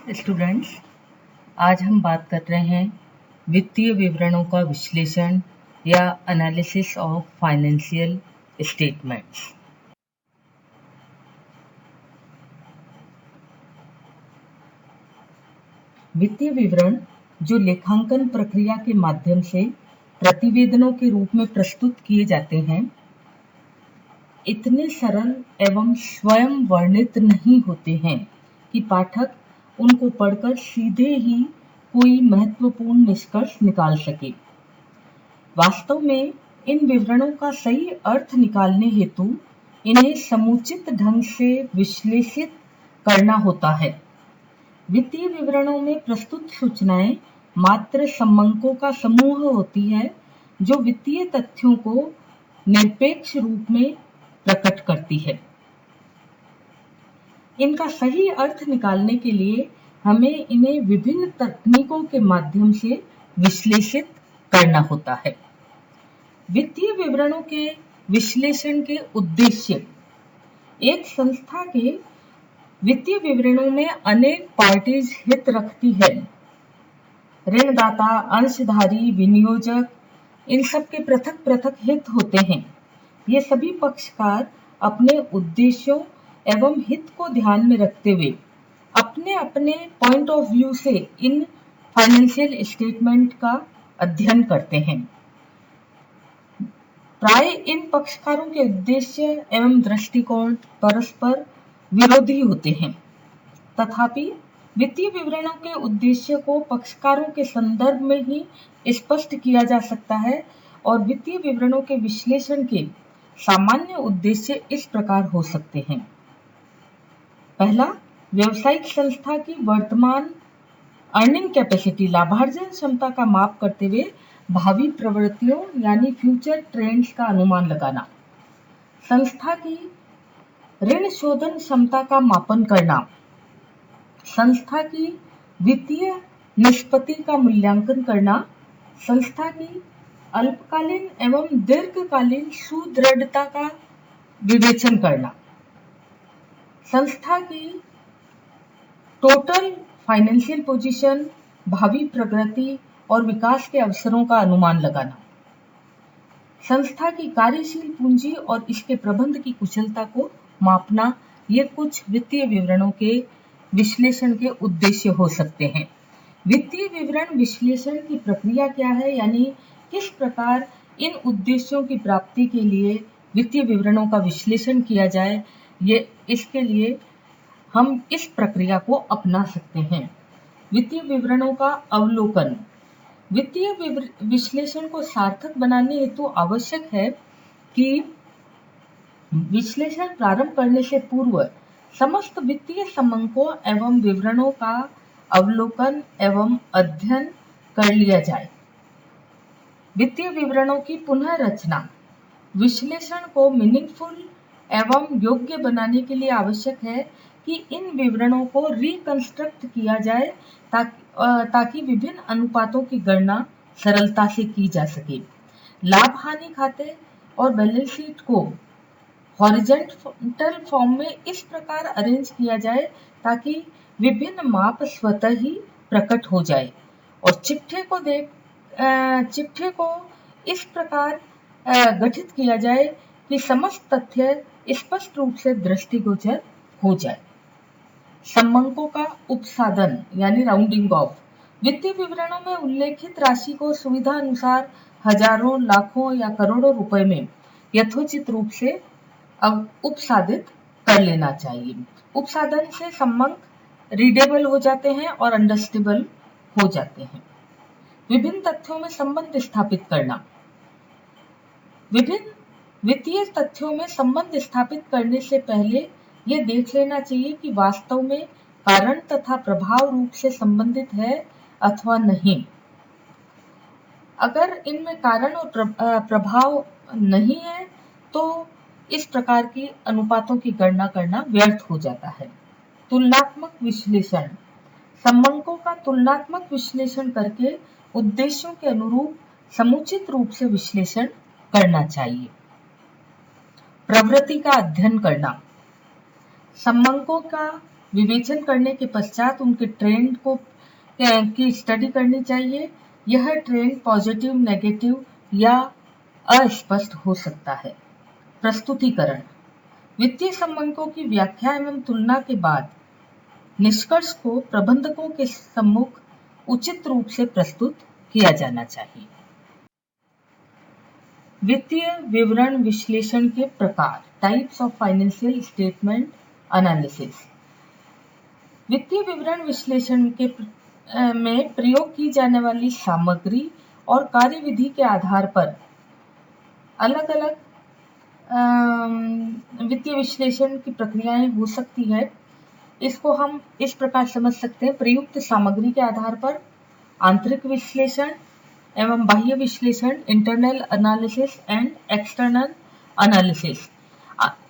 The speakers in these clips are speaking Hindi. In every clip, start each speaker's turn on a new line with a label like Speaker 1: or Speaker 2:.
Speaker 1: स्टूडेंट्स, आज हम बात कर रहे हैं वित्तीय विवरणों का विश्लेषण या एनालिसिस ऑफ फाइनेंशियल स्टेटमेंट्स। वित्तीय विवरण जो लेखांकन प्रक्रिया के माध्यम से प्रतिवेदनों के रूप में प्रस्तुत किए जाते हैं, इतने सरल एवं स्वयं वर्णित नहीं होते हैं कि पाठक उनको पढ़कर सीधे ही कोई महत्वपूर्ण निष्कर्ष निकाल सके। वास्तव में इन विवरणों का सही अर्थ निकालने हेतु इन्हें समुचित ढंग से विश्लेषित करना होता है। वित्तीय विवरणों में प्रस्तुत सूचनाएं मात्र समंकों का समूह होती है जो वित्तीय तथ्यों को निरपेक्ष रूप में प्रकट करती है। इनका सही अर्थ निकालने के लिए हमें इन्हें विभिन्न तकनीकों के माध्यम से विश्लेषित करना होता है। वित्तीय विवरणों के विश्लेषण के उद्देश्य। एक संस्था के वित्तीय विवरणों में अनेक पार्टीज हित रखती है। ऋणदाता, अंशधारी, विनियोजक, इन सब के पृथक पृथक हित होते हैं। ये सभी पक्षकार अपने उद्देश्यों एवं हित को ध्यान में रखते हुए अपने अपने पॉइंट ऑफ व्यू से इन फाइनेंशियल स्टेटमेंट का अध्ययन करते हैं। प्राय इन पक्षकारों के उद्देश्य एवं दृष्टिकोण परस्पर विरोधी होते हैं। तथापि वित्तीय विवरणों के उद्देश्य को पक्षकारों के संदर्भ में ही स्पष्ट किया जा सकता है और वित्तीय विवरणों के विश्लेषण के सामान्य उद्देश्य इस प्रकार हो सकते हैं। पहला, व्यावसायिक संस्था की वर्तमान अर्निंग कैपेसिटी, लाभार्जन क्षमता का माप करते हुए भावी प्रवृत्तियों यानी फ्यूचर ट्रेंड्स का अनुमान लगाना। संस्था की ऋण शोधन क्षमता का मापन करना। संस्था की वित्तीय निष्पत्ति का मूल्यांकन करना। संस्था की अल्पकालीन एवं दीर्घकालीन सुदृढ़ता का विवेचन करना। संस्था की टोटल फाइनेंशियल पोजीशन, भावी प्रगति और विकास के अवसरों का अनुमान लगाना। संस्था की कार्यशील पूंजी और इसके प्रबंध की कुशलता को मापना। ये कुछ वित्तीय विवरणों के विश्लेषण के उद्देश्य हो सकते हैं। वित्तीय विवरण विश्लेषण की प्रक्रिया क्या है, यानी किस प्रकार इन उद्देश्यों की प्राप्ति के लिए वित्तीय विवरणों का विश्लेषण किया जाए, ये इसके लिए हम इस प्रक्रिया को अपना सकते हैं। वित्तीय विवरणों का अवलोकन। वित्तीय विश्लेषण को सार्थक बनाने हेतु आवश्यक है कि विश्लेषण प्रारंभ करने से पूर्व समस्त वित्तीय समंकों एवं विवरणों का अवलोकन एवं अध्ययन कर लिया जाए। वित्तीय विवरणों की पुनः रचना। विश्लेषण को मीनिंगफुल एवं योग्य बनाने के लिए आवश्यक है कि इन विवरणों को रिकंस्ट्रक्ट किया जाए ताकि विभिन्न अनुपातों की गणना सरलता से की जा सके। लाभ हानि खाते और बैलेंस शीट को हॉरिजॉन्टल फॉर्म में इस प्रकार अरेंज किया जाए ताकि विभिन्न माप स्वतः ही प्रकट हो जाए और चिट्ठे को इस प्रकार गठित किया जाए कि समस्त तथ्य स्पष्ट रूप से दृष्टिगोचर हो जाए। समंकों का उपसाधन यानी राउंडिंग ऑफ। वित्तीय विवरणों में उल्लेखित राशि को सुविधा अनुसार हजारों, लाखों या करोड़ों रुपए में यथोचित रूप से उपसादित कर लेना चाहिए। उपसाधन से समंक रीडेबल हो जाते हैं और अंडरस्टैंडेबल हो जाते हैं। विभिन्न तथ्यों में संबंध स्थापित करना। विभिन्न वित्तीय तथ्यों में संबंध स्थापित करने से पहले यह देख लेना चाहिए कि वास्तव में कारण तथा प्रभाव रूप से संबंधित है अथवा नहीं। अगर इनमें कारण और प्रभाव नहीं है तो इस प्रकार की अनुपातों की गणना करना व्यर्थ हो जाता है। तुलनात्मक विश्लेषण। समंकों का तुलनात्मक विश्लेषण करके उद्देश्यों के अनुरूप समुचित रूप से विश्लेषण करना चाहिए। प्रवृत्ति का अध्ययन करना। समंकों का विवेचन करने के पश्चात उनके ट्रेंड की स्टडी करनी चाहिए। यह ट्रेंड पॉजिटिव, नेगेटिव या अस्पष्ट हो सकता है। प्रस्तुतिकरण: वित्तीय संबंधों की व्याख्या एवं तुलना के बाद निष्कर्ष को प्रबंधकों के सम्मुख उचित रूप से प्रस्तुत किया जाना चाहिए। वित्तीय विवरण विश्लेषण के प्रकार, types of financial statement analysis. वित्तीय विवरण विश्लेषण में प्रयोग की जाने वाली सामग्री और कार्यविधि के आधार पर अलग अलग वित्तीय विश्लेषण की प्रक्रियाएं हो सकती है। इसको हम इस प्रकार समझ सकते हैं। प्रयुक्त सामग्री के आधार पर आंतरिक विश्लेषण एवं बाह्य विश्लेषण, internal analysis and external analysis.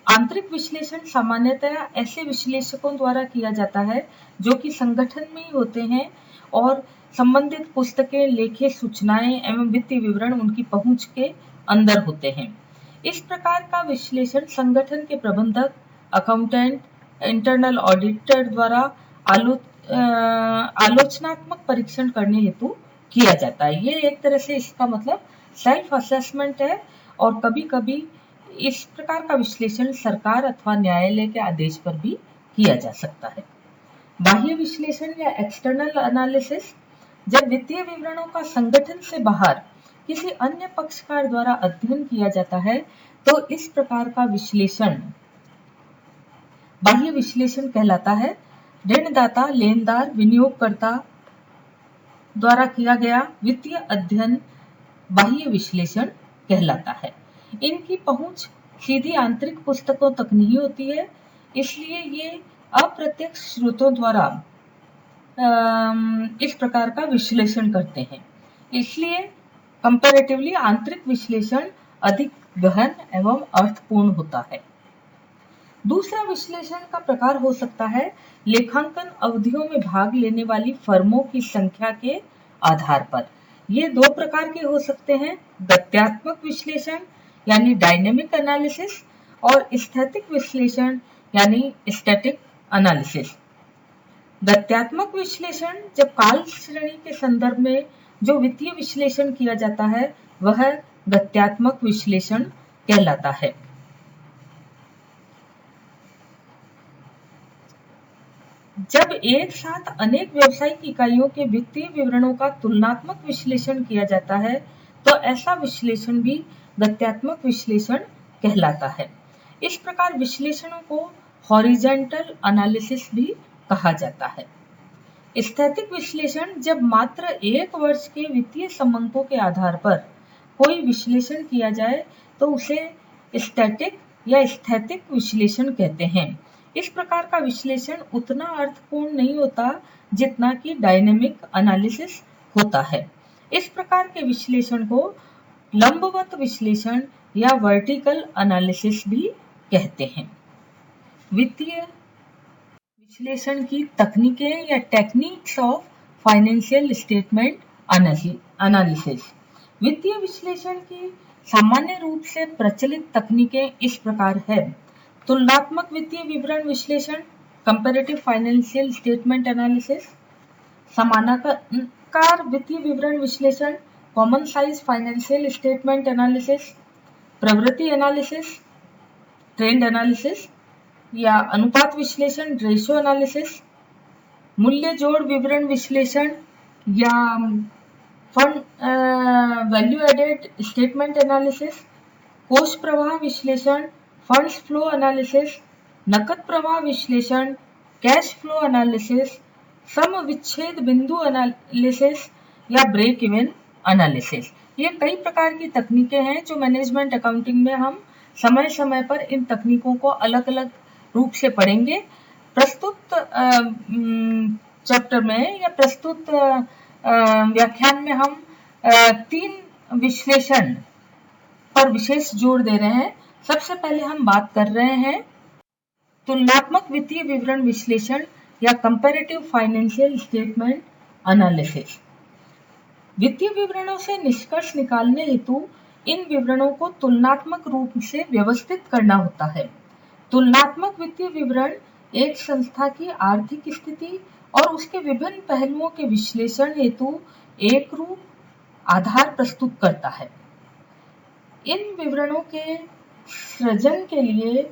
Speaker 1: आंतरिक विश्लेषण सामान्यतया ऐसे विश्लेषकों द्वारा किया जाता है जो कि संगठन में ही होते हैं और संबंधित पुस्तकें, लेखे, सूचनाएं एवं वित्तीय विवरण उनकी पहुंच के अंदर होते हैं। इस प्रकार का विश्लेषण संगठन के प्रबंधक, अकाउंटेंट, इंटरनल ऑडिटर द्वारा आलोचनात्मक परीक्षण करने हेतु किया जाता है। ये एक तरह से इसका मतलब सेल्फ असेसमेंट है और कभी-कभी इस प्रकार का विश्लेषण सरकार अथवा न्यायालय के आदेश पर भी किया जा सकता है। बाह्य विश्लेषण या एक्सटर्नल एनालिसिस: जब वित्तीय विवरणों का संगठन से बाहर किसी अन्य पक्षकार द्वारा अध्ययन किया जाता है तो इस प्रकार का विश्लेषण बाह्य विश्लेषण कहलाता है। ऋणदाता, लेनदार, विनियोगकर्ता द्वारा किया गया वित्तीय अध्ययन बाह्य विश्लेषण कहलाता है। इनकी पहुंच सीधी आंतरिक पुस्तकों तक नहीं होती है, इसलिए ये अप्रत्यक्ष स्रोतों द्वारा इस प्रकार का विश्लेषण करते हैं। इसलिए कंपैरेटिवली आंतरिक विश्लेषण अधिक गहन एवं अर्थपूर्ण होता है। दूसरा विश्लेषण का प्रकार हो सकता है लेखांकन अवधियों में भाग लेने वाली फर्मों की संख्या के आधार पर। ये दो प्रकार के हो सकते हैं, गत्यात्मक विश्लेषण यानी डायनेमिक एनालिसिस और स्थैतिक विश्लेषण यानी स्टैटिक एनालिसिस। गत्यात्मक विश्लेषण: जब काल श्रेणी के संदर्भ में जो वित्तीय विश्लेषण किया जाता है वह गत्यात्मक विश्लेषण कहलाता है। जब एक साथ अनेक व्यावसायिक इकाइयों के वित्तीय विवरणों का तुलनात्मक विश्लेषण किया जाता है तो ऐसा विश्लेषण भी गत्यात्मक विश्लेषण कहलाता है। इस प्रकार विश्लेषणों को हॉरिजॉन्टल एनालिसिस भी कहा जाता है। स्थैतिक विश्लेषण: जब मात्र एक वर्ष के वित्तीय संबंधों के आधार पर कोई विश्लेषण किया जाए तो उसे स्टैटिक या स्थैतिक विश्लेषण कहते हैं। इस प्रकार का विश्लेषण उतना अर्थपूर्ण नहीं होता जितना कि डायनेमिक एनालिसिस होता है। इस प्रकार के विश्लेषण को लंबवत विश्लेषण या वर्टिकल एनालिसिस भी कहते हैं। वित्तीय विश्लेषण की तकनीकें या techniques of financial statement analysis. वित्तीय विश्लेषण की सामान्य रूप से प्रचलित तकनीकें इस प्रकार है: तुलनात्मक वित्तीय विवरण विश्लेषण, कंपैरेटिव फाइनेंशियल स्टेटमेंट एनालिसिस, समानाकार वित्तीय विवरण विश्लेषण, common size financial statement analysis, प्रवृत्ति एनालिसिस, ट्रेंड एनालिसिस या अनुपात विश्लेषण, रेशियो एनालिसिस, मूल्य जोड़ विवरण विश्लेषण या fund value added statement analysis, कोष प्रवाह विश्लेषण, फंड्स फ्लो एनालिसिस, नकद प्रवाह विश्लेषण, कैश फ्लो एनालिसिस, सम विच्छेद बिंदु एनालिसिस या ब्रेक इवन एनालिसिस। ये कई प्रकार की तकनीकें हैं जो मैनेजमेंट अकाउंटिंग में हम समय समय पर इन तकनीकों को अलग अलग रूप से पढ़ेंगे। प्रस्तुत चैप्टर में या प्रस्तुत व्याख्यान में हम 3 विश्लेषण पर विशेष जोर दे रहे हैं। सबसे पहले हम बात कर रहे हैं तुलनात्मक वित्तीय विवरण विश्लेषण या कंपैरेटिव फाइनेंशियल स्टेटमेंट एनालिसिस। वित्तीय विवरणों से निष्कर्ष निकालने हेतु इन विवरणों को तुलनात्मक रूप से व्यवस्थित करना होता है। तुलनात्मक वित्तीय विवरण एक संस्था की आर्थिक स्थिति और उसके विभिन्न पहलुओं के विश्लेषण हेतु एक रूप आधार प्रस्तुत करता है। इन विवरणों के सृजन के लिए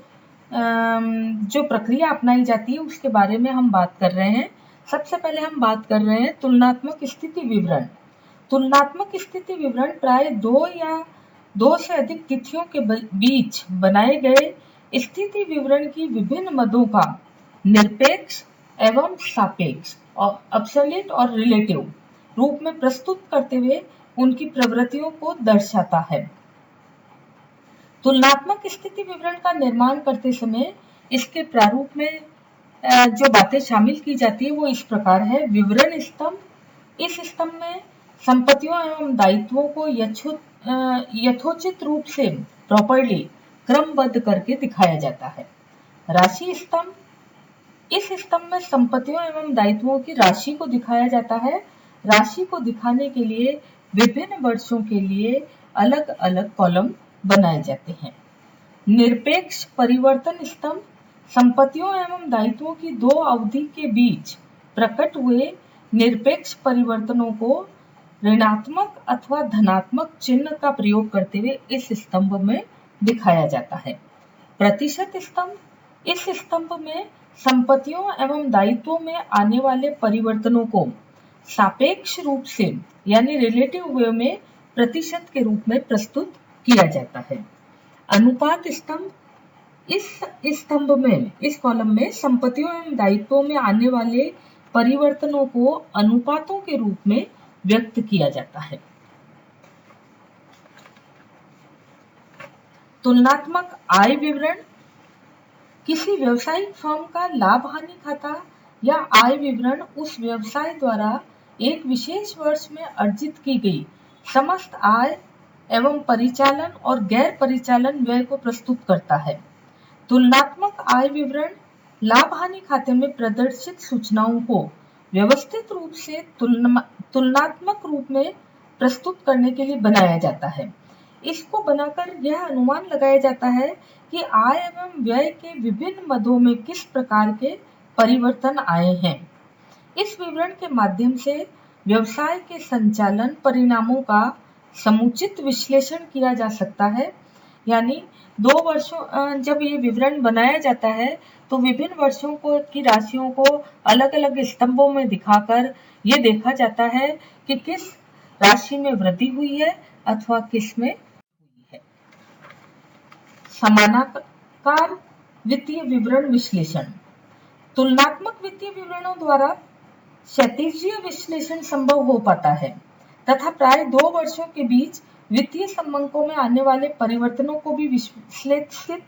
Speaker 1: जो प्रक्रिया अपनाई जाती है उसके बारे में हम बात कर रहे हैं। सबसे पहले हम बात कर रहे हैं तुलनात्मक स्थिति विवरण। तुलनात्मक स्थिति विवरण प्राय 2 या 2 से अधिक तिथियों के बीच बनाए गए स्थिति विवरण की विभिन्न मदों का निरपेक्ष एवं सापेक्ष और अब्सोल्यूट और रिलेटिव रूप में प्रस्तुत करते हुए उनकी प्रवृत्तियों को दर्शाता है। तुलनात्मक स्थिति विवरण का निर्माण करते समय इसके प्रारूप में जो बातें शामिल की जाती है वो इस प्रकार है। विवरण स्तंभ, इस स्तंभ में संपत्तियों एवं दायित्वों को यथोचित रूप से प्रॉपर्ली क्रमबद्ध करके दिखाया जाता है। राशि स्तंभ, इस स्तंभ में संपत्तियों एवं दायित्वों की राशि को दिखाया जाता है। राशि को दिखाने के लिए विभिन्न वर्षों के लिए अलग अलग कॉलम बनाए जाते हैं। निरपेक्ष परिवर्तन स्तंभ, संपत्तियों एवं दायित्वों की 2 अवधि के बीच प्रकट हुए निरपेक्ष परिवर्तनों को ऋणात्मक अथवा धनात्मक चिन्ह का प्रयोग करते हुए इस स्तंभ में दिखाया जाता है। प्रतिशत स्तंभ, इस स्तंभ में संपत्तियों एवं दायित्वों में आने वाले परिवर्तनों को सापेक्ष रूप से यानी रिलेटिव वे में प्रतिशत के रूप में प्रस्तुत किया जाता है। अनुपात स्तंभ, इस स्तंभ में, इस कॉलम में संपत्तियों एवं दायित्वों में आने वाले परिवर्तनों को अनुपातों के रूप में व्यक्त किया जाता है। तुलनात्मक आय विवरण, किसी व्यवसायिक फर्म का लाभ हानि खाता या आय विवरण उस व्यवसाय द्वारा एक विशेष वर्ष में अर्जित की गई समस्त आय एवं परिचालन और गैर परिचालन व्यय को प्रस्तुत करता है। तुलनात्मक आय विवरण लाभ हानि खाते में प्रदर्शित सूचनाओं को व्यवस्थित रूप से तुलनात्मक रूप में प्रस्तुत करने के लिए बनाया जाता है। इसको बनाकर यह अनुमान लगाया जाता है कि आय एवं व्यय के विभिन्न मदों में किस प्रकार के परिवर्तन आए हैं। इस विवरण के माध्यम से व्यवसाय के संचालन परिणामों का समुचित विश्लेषण किया जा सकता है। यानी 2 वर्षों जब ये विवरण बनाया जाता है तो विभिन्न वर्षों को की राशियों को अलग अलग स्तंभों में दिखाकर ये देखा जाता है कि किस राशि में वृद्धि हुई है अथवा किस में हुई है। समानाकार वित्तीय विवरण विश्लेषण, तुलनात्मक वित्तीय विवरणों द्वारा क्षैतिजीय विश्लेषण संभव हो पाता है तथा प्राय 2 वर्षों के बीच वित्तीय संबंधों में आने वाले परिवर्तनों को भी विश्लेषित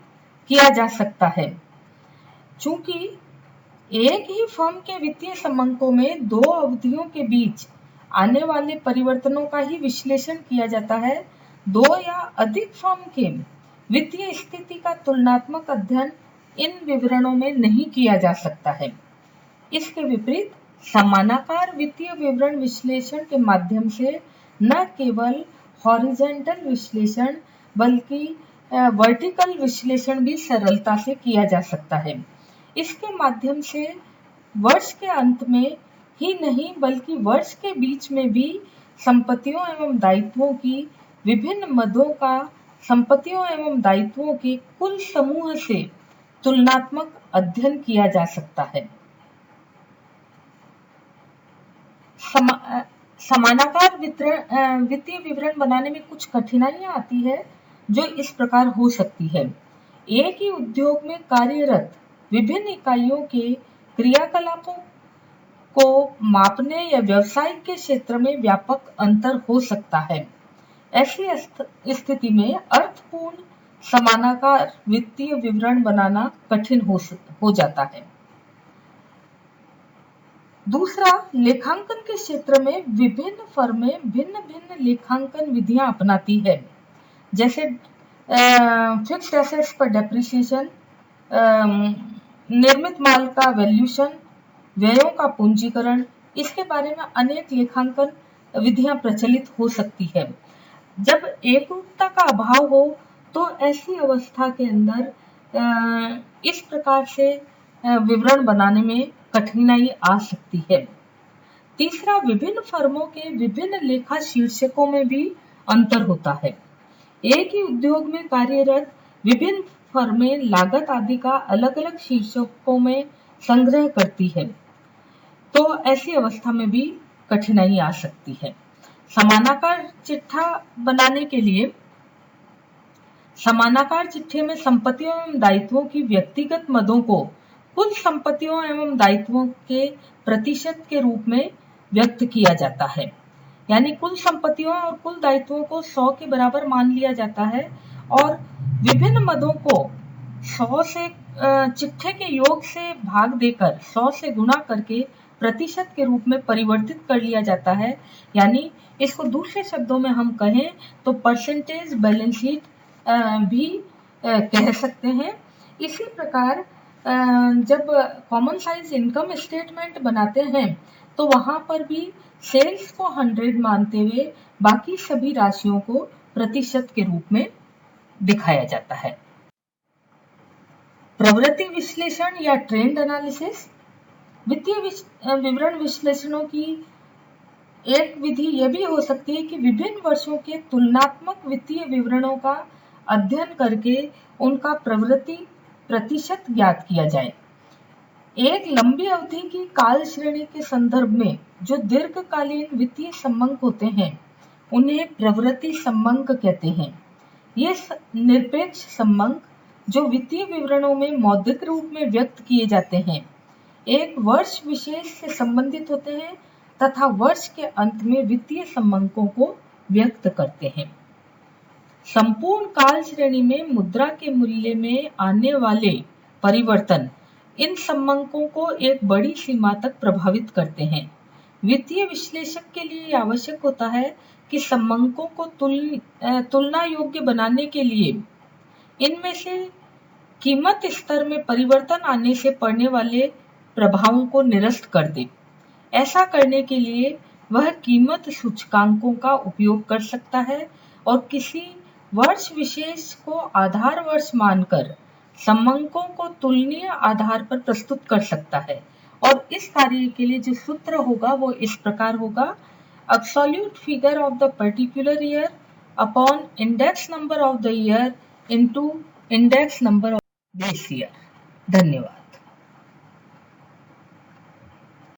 Speaker 1: किया जा सकता है। चूंकि एक ही फर्म के वित्तीय संबंधों में 2 अवधियों के बीच आने वाले परिवर्तनों का ही विश्लेषण किया जाता है, 2 या अधिक फर्म के वित्तीय स्थिति का तुलनात्मक अध्ययन इन विवरणों में नहीं किया जा सकता है। इसके विपरीत समानाकार वित्तीय विवरण विश्लेषण के माध्यम से न केवल हॉरिजॉन्टल विश्लेषण बल्कि वर्टिकल विश्लेषण भी सरलता से किया जा सकता है। इसके माध्यम से वर्ष के अंत में ही नहीं बल्कि वर्ष के बीच में भी संपत्तियों एवं दायित्वों की विभिन्न मदों का संपत्तियों एवं दायित्वों के कुल समूह से तुलनात्मक अध्ययन किया जा सकता है। समानाकार वित्तीय विवरण बनाने में कुछ कठिनाइयां आती है जो इस प्रकार हो सकती है। एक ही उद्योग में कार्यरत विभिन्न इकाइयों के क्रियाकलापों को मापने या व्यवसाय के क्षेत्र में व्यापक अंतर हो सकता है। ऐसी स्थिति में अर्थपूर्ण समानाकार वित्तीय विवरण बनाना कठिन हो जाता है। दूसरा, लेखांकन के क्षेत्र में विभिन्न फर्में भिन्न भिन्न लेखांकन विधियां अपनाती है, जैसे फिक्स्ड एसेट्स पर डेप्रिसिएशन, निर्मित माल का वैल्यूएशन, व्ययों का पूंजीकरण। इसके बारे में अनेक लेखांकन विधियां प्रचलित हो सकती है। जब एकरूपता का अभाव हो तो ऐसी अवस्था के अंदर इस प्रकार से विवरण बनाने में कठिनाई आ सकती है। तीसरा, विभिन्न फर्मों के विभिन्न लेखा शीर्षकों में भी अंतर होता है। एक ही उद्योग में कार्यरत विभिन्न फर्में लागत आदि का अलग अलग शीर्षकों में संग्रह करती है, तो ऐसी अवस्था में भी कठिनाई आ सकती है। समानाकार चिट्ठा बनाने के लिए समानाकार चिट्ठे में संपत्तियों एवं दायित्वों की व्यक्तिगत मदों को कुल संपत्तियों एवं दायित्वों के प्रतिशत के रूप में व्यक्त किया जाता है। यानी कुल संपत्तियों और कुल दायित्वों को 100 के बराबर मान लिया जाता है और विभिन्न मदों को 100 से चिट्ठे के योग से भाग देकर 100 से गुणा करके प्रतिशत के रूप में परिवर्तित कर लिया जाता है। यानी इसको दूसरे शब्दों में हम कहें तो परसेंटेज बैलेंस शीट भी कह सकते हैं। इसी प्रकार जब कॉमन साइज इनकम स्टेटमेंट बनाते हैं तो वहां पर भी सेल्स को 100 मानते हुए बाकी सभी राशियों को प्रतिशत के रूप में दिखाया जाता है। प्रवृत्ति विश्लेषण या ट्रेंड एनालिसिस, वित्तीय विवरण विश्लेषणों की एक विधि यह भी हो सकती है कि विभिन्न वर्षों के तुलनात्मक वित्तीय विवरणों का अध्ययन करके उनका प्रवृत्ति प्रतिशत ज्ञात किया जाए। एक लंबी अवधि की काल श्रेणी के संदर्भ में जो दीर्घकालीन वित्तीय संबंध होते हैं उन्हें प्रवृत्ति संबंध कहते हैं। ये निरपेक्ष संबंध जो वित्तीय विवरणों में मौद्रिक रूप में व्यक्त किए जाते हैं, एक वर्ष विशेष से संबंधित होते हैं तथा वर्ष के अंत में वित्तीय संबंधों को व्यक्त करते हैं। संपूर्ण काल श्रेणी में मुद्रा के मूल्य में आने वाले परिवर्तन इन संबंधों को एक बड़ी सीमा तक प्रभावित करते हैं। वित्तीय विश्लेषक के लिए आवश्यक होता है कि संबंधों को तुलना योग्य बनाने के लिए इनमें से कीमत स्तर में परिवर्तन आने से पड़ने वाले प्रभावों को निरस्त कर दे। ऐसा करने के लिए वह कीमत सूचकांकों का उपयोग कर सकता है और किसी वर्ष विशेष को आधार वर्ष मानकर संबंधों को तुलनीय आधार पर प्रस्तुत कर सकता है। और इस कार्य के लिए जो सूत्र होगा वो इस प्रकार होगा: absolute figure of the particular year upon index number of the year into index number of this year. धन्यवाद।